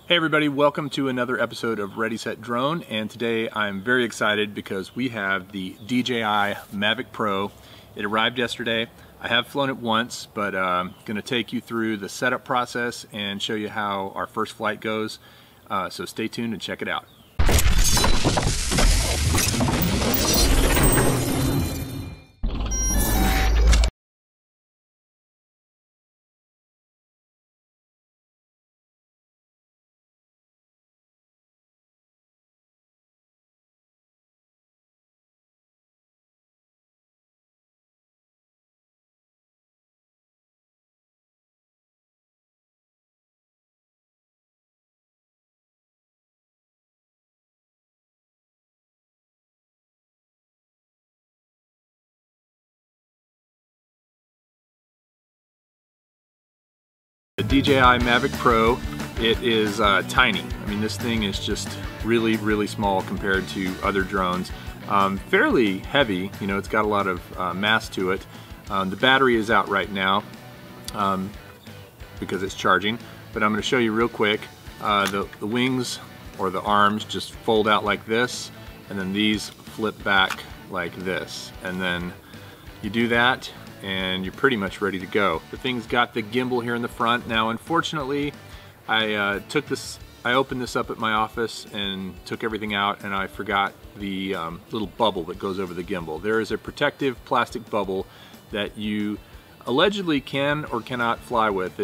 Hey everybody, welcome to another episode of Ready Set Drone, and today I'm very excited because we have the DJI Mavic Pro. It arrived yesterday. I have flown it once, but I'm going to take you through the setup process and show you how our first flight goes. So stay tuned and check it out. The DJI Mavic Pro, it is tiny. I mean, this thing is just really small compared to other drones. Fairly heavy, you know, it's got a lot of mass to it. The battery is out right now because it's charging, but I'm going to show you real quick. The wings or the arms just fold out like this, and then these flip back like this, and then you do that and you're pretty much ready to go. The thing's got the gimbal here in the front. Now unfortunately I opened this up at my office and took everything out, and I forgot the little bubble that goes over the gimbal. There is a protective plastic bubble that you allegedly can or cannot fly with.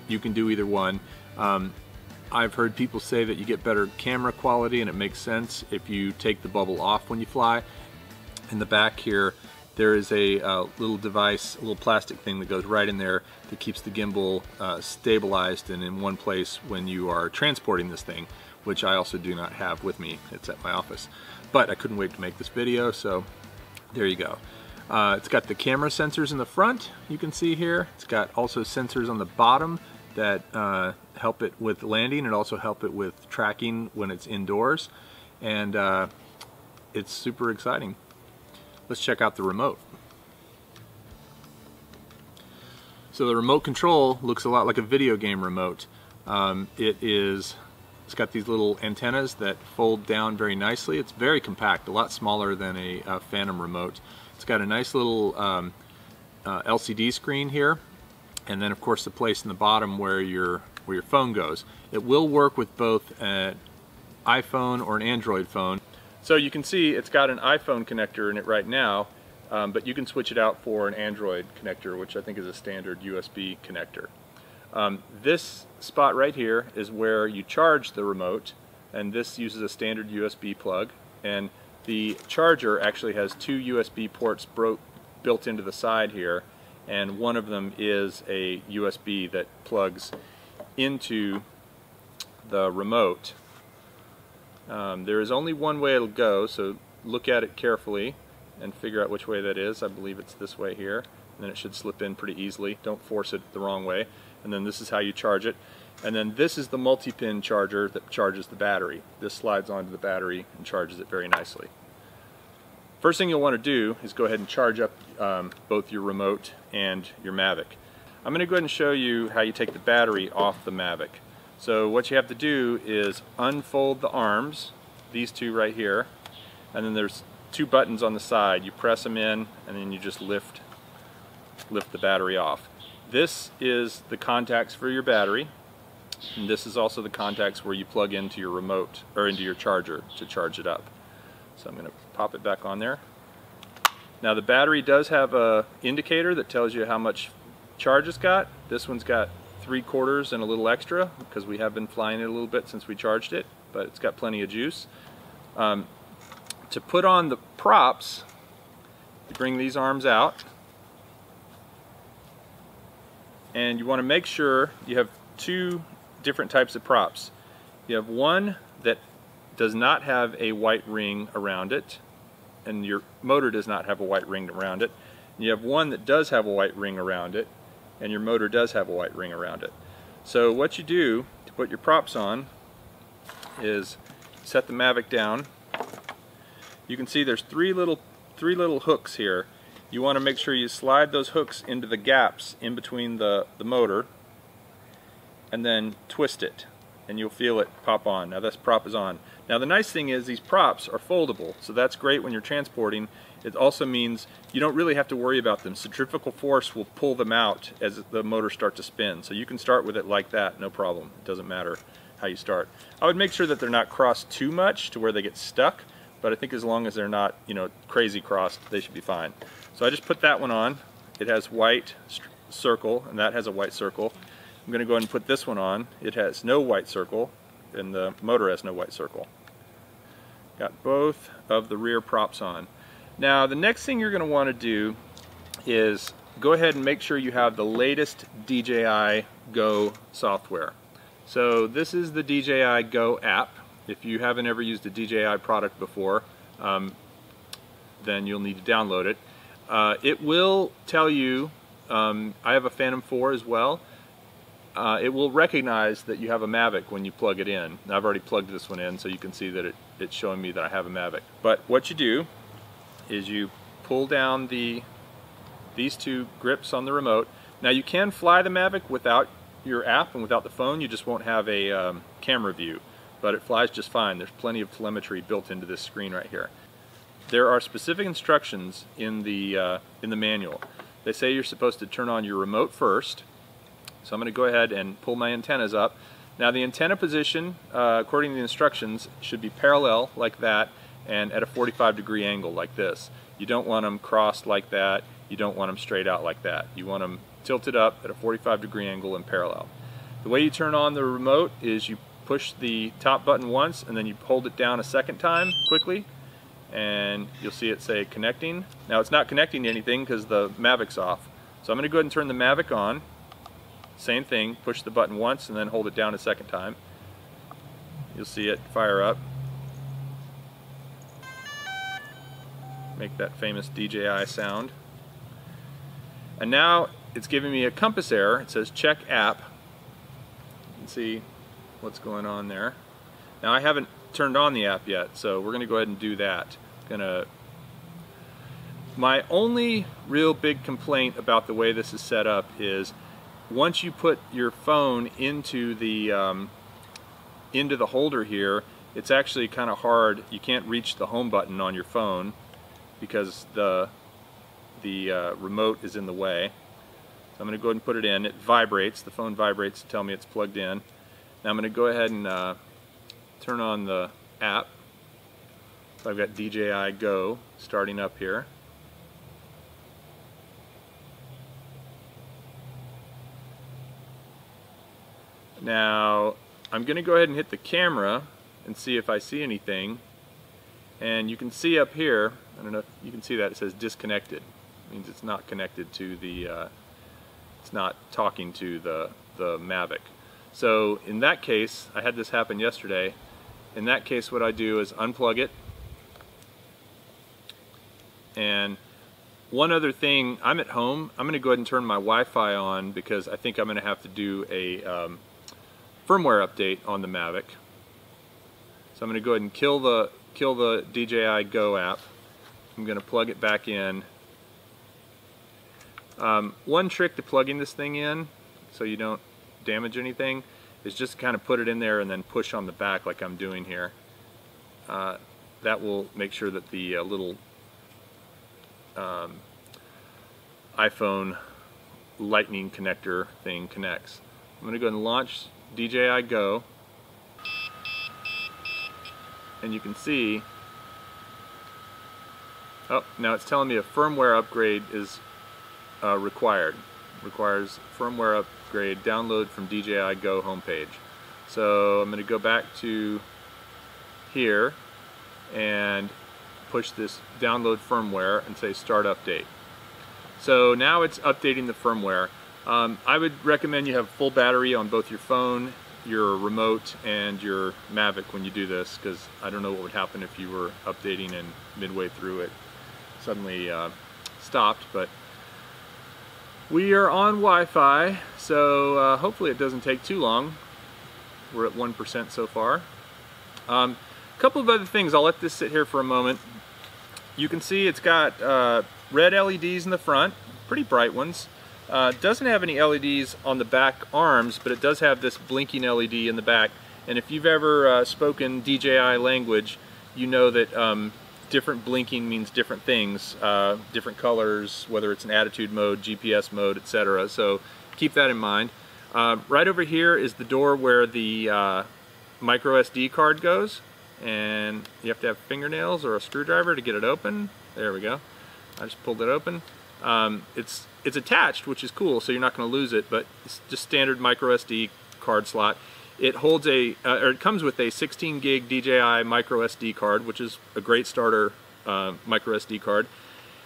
You can do either one. I've heard people say that you get better camera quality, and it makes sense if you take the bubble off when you fly. In the back here there is a little device, a little plastic thing that goes right in there that keeps the gimbal stabilized and in one place when you are transporting this thing, which I also do not have with me. It's at my office. But I couldn't wait to make this video, so there you go. It's got the camera sensors in the front, you can see here. It's got also sensors on the bottom that help it with landing and also help it with tracking when it's indoors. And it's super exciting. Let's check out the remote. So the remote control looks a lot like a video game remote. It's got these little antennas that fold down very nicely. It's very compact, a lot smaller than a Phantom remote. It's got a nice little LCD screen here, and then of course the place in the bottom where your phone goes. It will work with both an iPhone or an Android phone. So you can see it's got an iPhone connector in it right now, but you can switch it out for an Android connector, which I think is a standard USB connector. This spot right here is where you charge the remote, and this uses a standard USB plug, and the charger actually has two USB ports built into the side here, and one of them is a USB that plugs into the remote. There is only one way it'll go, so look at it carefully and figure out which way that is. I believe it's this way here, and then it should slip in pretty easily. Don't force it the wrong way. And then this is how you charge it. And then this is the multi-pin charger that charges the battery. This slides onto the battery and charges it very nicely. First thing you'll want to do is go ahead and charge up both your remote and your Mavic. I'm going to go ahead and show you how you take the battery off the Mavic. So what you have to do is unfold the arms, these two right here, and then there's two buttons on the side. You press them in and then you just lift the battery off. This is the contacts for your battery, and this is also the contacts where you plug into your remote or into your charger to charge it up. So I'm going to pop it back on there. Now the battery does have a indicator that tells you how much charge it's got. This one's got 3/4 and a little extra because we have been flying it a little bit since we charged it, but it's got plenty of juice. To put on the props, you bring these arms out, and you want to make sure you have two different types of props. You have one that does not have a white ring around it, and your motor does not have a white ring around it. And you have one that does have a white ring around it, and your motor does have a white ring around it. So what you do to put your props on is set the Mavic down. You can see there's three little hooks here. You want to make sure you slide those hooks into the gaps in between the motor and then twist it. and you'll feel it pop on. Now this prop is on. Now the nice thing is these props are foldable, so that's great when you're transporting. It also means you don't really have to worry about them. Centrifugal force will pull them out as the motor starts to spin. So you can start with it like that, no problem. It doesn't matter how you start. I would make sure that they're not crossed too much to where they get stuck, but I think as long as they're not, you know, crazy crossed, they should be fine. So I just put that one on. It has white circle, and that has a white circle. I'm going to go ahead and put this one on. It has no white circle, and the motor has no white circle. Got both of the rear props on. Now the next thing you're going to want to do is go ahead and make sure you have the latest DJI Go software. So this is the DJI Go app. If you haven't ever used a DJI product before, then you'll need to download it. It will tell you, I have a Phantom 4 as well. It will recognize that you have a Mavic when you plug it in. Now, I've already plugged this one in, so you can see that it's showing me that I have a Mavic. But what you do is you pull down these two grips on the remote. Now you can fly the Mavic without your app and without the phone. You just won't have a camera view, but it flies just fine. There's plenty of telemetry built into this screen right here. There are specific instructions in the manual. They say you're supposed to turn on your remote first. So I'm going to go ahead and pull my antennas up. Now the antenna position, according to the instructions, should be parallel like that and at a 45-degree angle like this. You don't want them crossed like that. You don't want them straight out like that. You want them tilted up at a 45-degree angle and parallel. The way you turn on the remote is you push the top button once and then you hold it down a second time quickly, and you'll see it say connecting. Now it's not connecting to anything because the Mavic's off. So I'm going to go ahead and turn the Mavic on. Same thing, push the button once and then hold it down a second time. You'll see it fire up. Make that famous DJI sound. And now it's giving me a compass error. It says check app. You can see what's going on there. Now I haven't turned on the app yet, so we're going to go ahead and do that. My only real big complaint about the way this is set up is once you put your phone into the holder here, it's actually kind of hard. You can't reach the home button on your phone because the remote is in the way. So I'm going to go ahead and put it in. It vibrates. The phone vibrates to tell me it's plugged in. Now I'm going to go ahead and turn on the app. So I've got DJI Go starting up here. Now I'm going to go ahead and hit the camera and see if I see anything. And you can see up here, I don't know if you can see that, it says disconnected. It means it's not connected to the, it's not talking to the Mavic. So in that case, I had this happen yesterday. In that case, what I do is unplug it. And one other thing, I'm at home. I'm going to go ahead and turn my Wi-Fi on because I think I'm going to have to do a firmware update on the Mavic. So I'm going to go ahead and kill the DJI Go app. I'm going to plug it back in. One trick to plugging this thing in so you don't damage anything is just kind of put it in there and then push on the back like I'm doing here. That will make sure that the little iPhone lightning connector thing connects. I'm going to go ahead and launch DJI Go, and you can see, oh, now it's telling me a firmware upgrade is required. Requires firmware upgrade, download from DJI Go homepage. So I'm going to go back to here and push this download firmware and say start update. So now it's updating the firmware. I would recommend you have full battery on both your phone, your remote, and your Mavic when you do this, because I don't know what would happen if you were updating and midway through it suddenly stopped. But we are on Wi-Fi, so hopefully it doesn't take too long. We're at 1% so far. A couple of other things, I'll let this sit here for a moment. You can see it's got red LEDs in the front, pretty bright ones. It doesn't have any LEDs on the back arms, but it does have this blinking LED in the back. And if you've ever spoken DJI language, you know that different blinking means different things, different colors, whether it's an attitude mode, GPS mode, etc. So keep that in mind. Right over here is the door where the micro SD card goes, and you have to have fingernails or a screwdriver to get it open. There we go. I just pulled it open. It's attached, which is cool, so you're not going to lose it, but it's just standard micro SD card slot. It holds it comes with a 16 gig DJI micro SD card, which is a great starter micro SD card.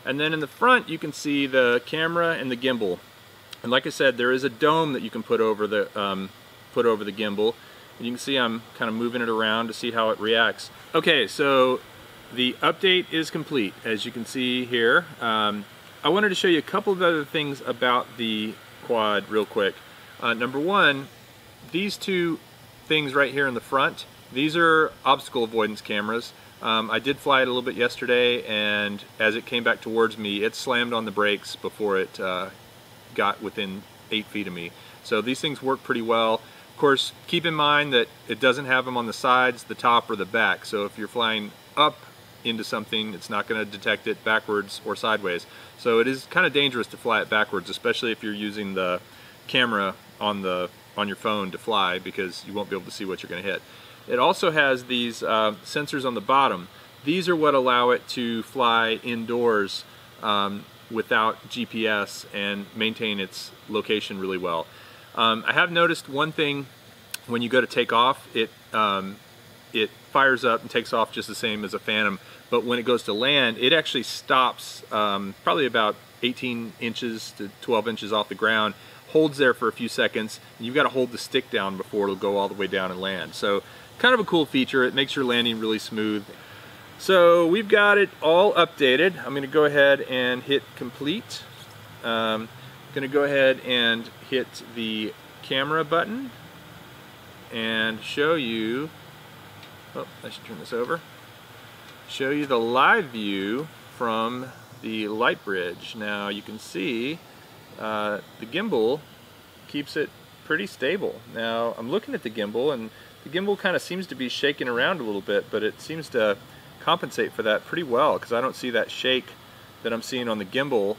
And then in the front you can see the camera and the gimbal. And like I said, there is a dome that you can put over the gimbal. And you can see I'm kind of moving it around to see how it reacts. Okay, so the update is complete, as you can see here. I wanted to show you a couple of other things about the quad real quick. Number one, these two things right here in the front, these are obstacle avoidance cameras. I did fly it a little bit yesterday, and as it came back towards me, it slammed on the brakes before it got within 8 feet of me. So these things work pretty well. Of course, keep in mind that it doesn't have them on the sides, the top, or the back. So if you're flying up into something, it's not going to detect it backwards or sideways. So it is kind of dangerous to fly it backwards, especially if you're using the camera on your phone to fly, because you won't be able to see what you're going to hit. It also has these sensors on the bottom. These are what allow it to fly indoors without GPS and maintain its location really well. I have noticed one thing: when you go to take off, it fires up and takes off just the same as a Phantom, but when it goes to land, it actually stops probably about 18 inches to 12 inches off the ground, holds there for a few seconds, and you've got to hold the stick down before it'll go all the way down and land. So kind of a cool feature. It makes your landing really smooth. So we've got it all updated. I'm going to go ahead and hit complete. I'm going to go ahead and hit the camera button and show you, oh, I should turn this over, show you the live view from the light bridge. Now you can see the gimbal keeps it pretty stable. Now I'm looking at the gimbal, and the gimbal kind of seems to be shaking around a little bit, but it seems to compensate for that pretty well, because I don't see that shake that I'm seeing on the gimbal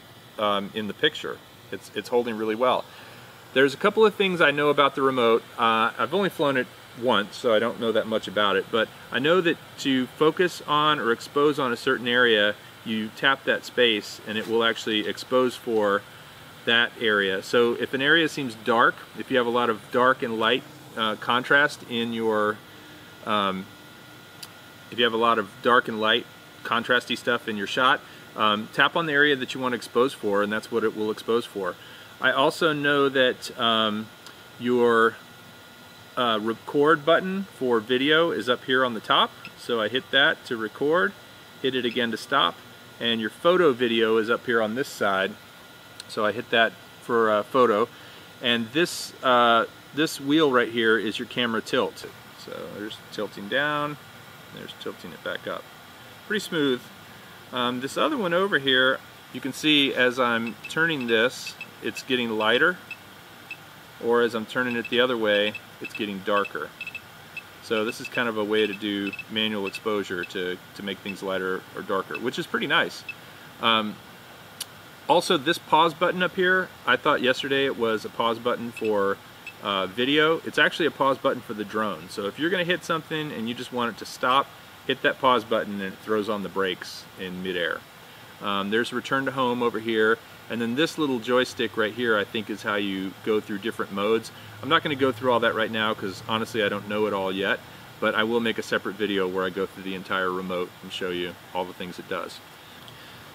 in the picture. It's holding really well. There's a couple of things I know about the remote. I've only flown it once, so I don't know that much about it, but I know that to focus on or expose on a certain area, you tap that space and it will actually expose for that area. So if an area seems dark, if you have a lot of dark and light contrast in your if you have a lot of dark and light contrasty stuff in your shot, tap on the area that you want to expose for, and that's what it will expose for. I also know that your record button for video is up here on the top, so I hit that to record, hit it again to stop, and your photo video is up here on this side, so I hit that for photo. And this this wheel right here is your camera tilt. So there's tilting down, there's tilting it back up. Pretty smooth. This other one over here, you can see as I'm turning this, it's getting lighter, or as I'm turning it the other way, it's getting darker. So this is kind of a way to do manual exposure to make things lighter or darker, which is pretty nice. Also, this pause button up here, I thought yesterday it was a pause button for video. It's actually a pause button for the drone. So if you're going to hit something and you just want it to stop, hit that pause button and it throws on the brakes in midair. There's return to home over here, and then this little joystick right here I think is how you go through different modes. I'm not going to go through all that right now because honestly I don't know it all yet, but I will make a separate video where I go through the entire remote and show you all the things it does.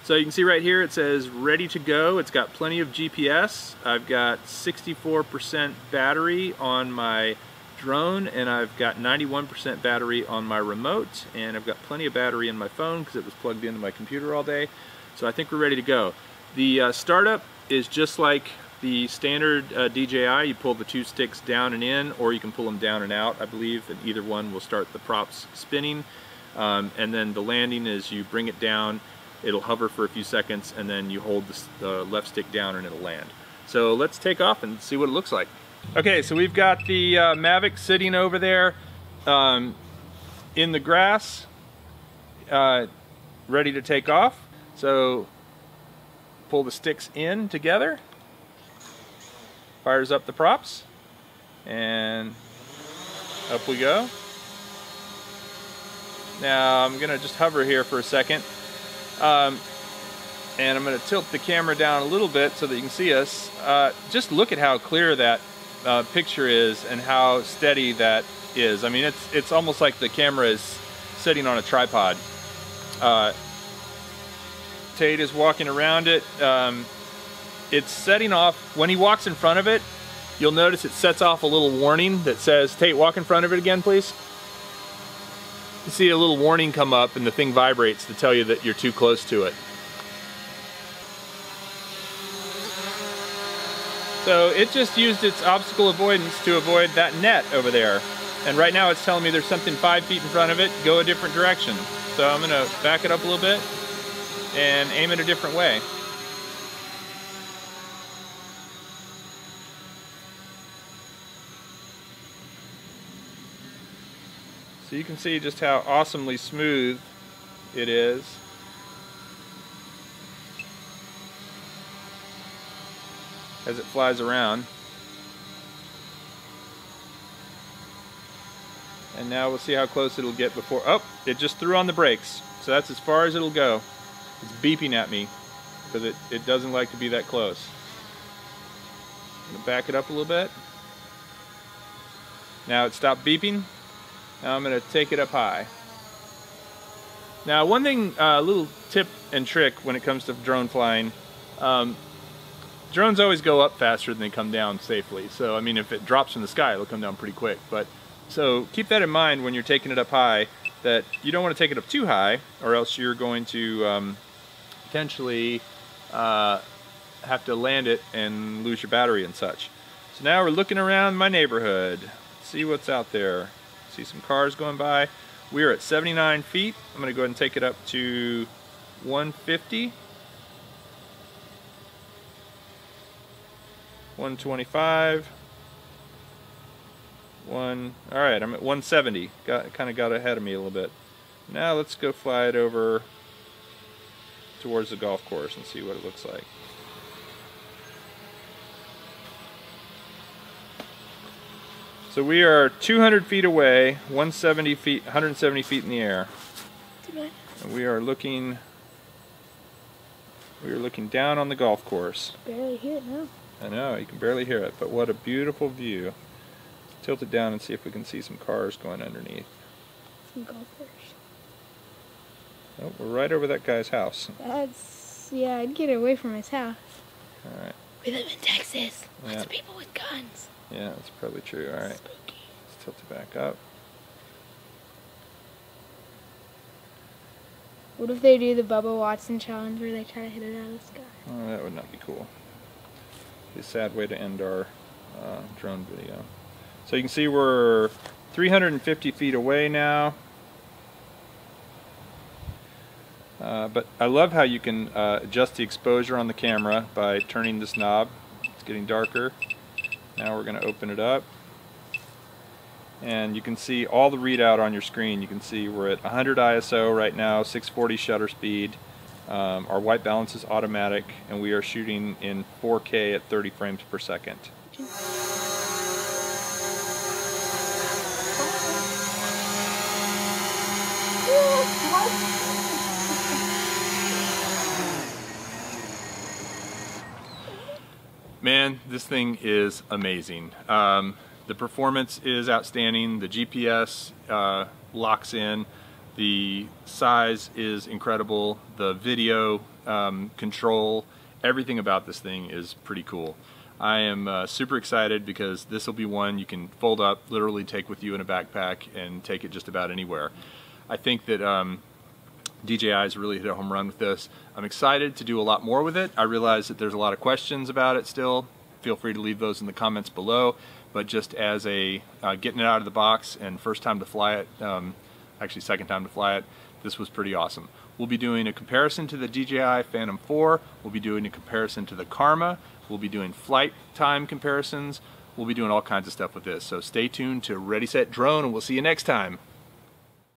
So you can see right here it says ready to go. It's got plenty of GPS. I've got 64% battery on my drone, and I've got 91% battery on my remote, and I've got plenty of battery in my phone because it was plugged into my computer all day. So I think we're ready to go. The startup is just like the standard DJI. You pull the two sticks down and in, or you can pull them down and out, I believe, and either one will start the props spinning. And then the landing is you bring it down, it'll hover for a few seconds, and then you hold the left stick down and it'll land. So let's take off and see what it looks like. Okay, so we've got the Mavic sitting over there. in the grass, ready to take off. So pull the sticks in together, fires up the props, and up we go. Now I'm gonna just hover here for a second, and I'm gonna tilt the camera down a little bit so that you can see us. Just look at how clear that picture is and how steady that is. I mean, it's almost like the camera is sitting on a tripod. Tate is walking around it. It's setting off, when he walks in front of it, you'll notice it sets off a little warning that says, Tate, walk in front of it again, please. You see a little warning come up and the thing vibrates to tell you that you're too close to it. So it just used its obstacle avoidance to avoid that net over there. And right now it's telling me there's something 5 feet in front of it, go a different direction. So I'm gonna back it up a little bit and aim it a different way. So you can see just how awesomely smooth it is. As it flies around. And now we'll see how close it'll get before, oh, it just threw on the brakes. So that's as far as it'll go. It's beeping at me because it doesn't like to be that close. I'm gonna back it up a little bit. Now it stopped beeping. Now I'm gonna take it up high. Now one thing, a little tip and trick when it comes to drone flying, drones always go up faster than they come down safely. So I mean, if it drops from the sky, it'll come down pretty quick. But so keep that in mind when you're taking it up high, that you don't want to take it up too high, or else you're going to potentially have to land it and lose your battery and such. So now we're looking around my neighborhood, see what's out there. See some cars going by. We are at 79 feet. I'm going to go ahead and take it up to 150. 125. Alright, I'm at 170. Kind of got ahead of me a little bit. Now let's go fly it over towards the golf course and see what it looks like. So we are 200 feet away, 170 feet in the air. And we are looking down on the golf course. Barely hear it now. I know, you can barely hear it, but what a beautiful view. Tilt it down and see if we can see some cars going underneath. Some golfers. Oh, we're right over that guy's house. Yeah, I'd get away from his house. Alright. We live in Texas. Lots of people with guns. Yeah, that's probably true. Alright. Spooky. Let's tilt it back up. What if they do the Bubba Watson challenge where they try to hit it out of the sky? Oh, that would not be cool. Be a sad way to end our drone video. So you can see we're 350 feet away now. But I love how you can adjust the exposure on the camera by turning this knob. It's getting darker. Now we're going to open it up. And you can see all the readout on your screen. You can see we're at 100 ISO right now, 640 shutter speed. Our white balance is automatic, and we are shooting in 4K at 30 frames per second. Man, this thing is amazing. The performance is outstanding. The GPS locks in. The size is incredible. The video control, everything about this thing is pretty cool. I am super excited because this will be one you can fold up, literally take with you in a backpack and take it just about anywhere. I think that DJI has really hit a home run with this. I'm excited to do a lot more with it. I realize that there's a lot of questions about it still. Feel free to leave those in the comments below. But just as a getting it out of the box and first time to fly it, actually second time to fly it, this was pretty awesome. We'll be doing a comparison to the DJI Phantom 4. We'll be doing a comparison to the Karma. We'll be doing flight time comparisons. we'll be doing all kinds of stuff with this. So stay tuned to Ready Set Drone, and we'll see you next time.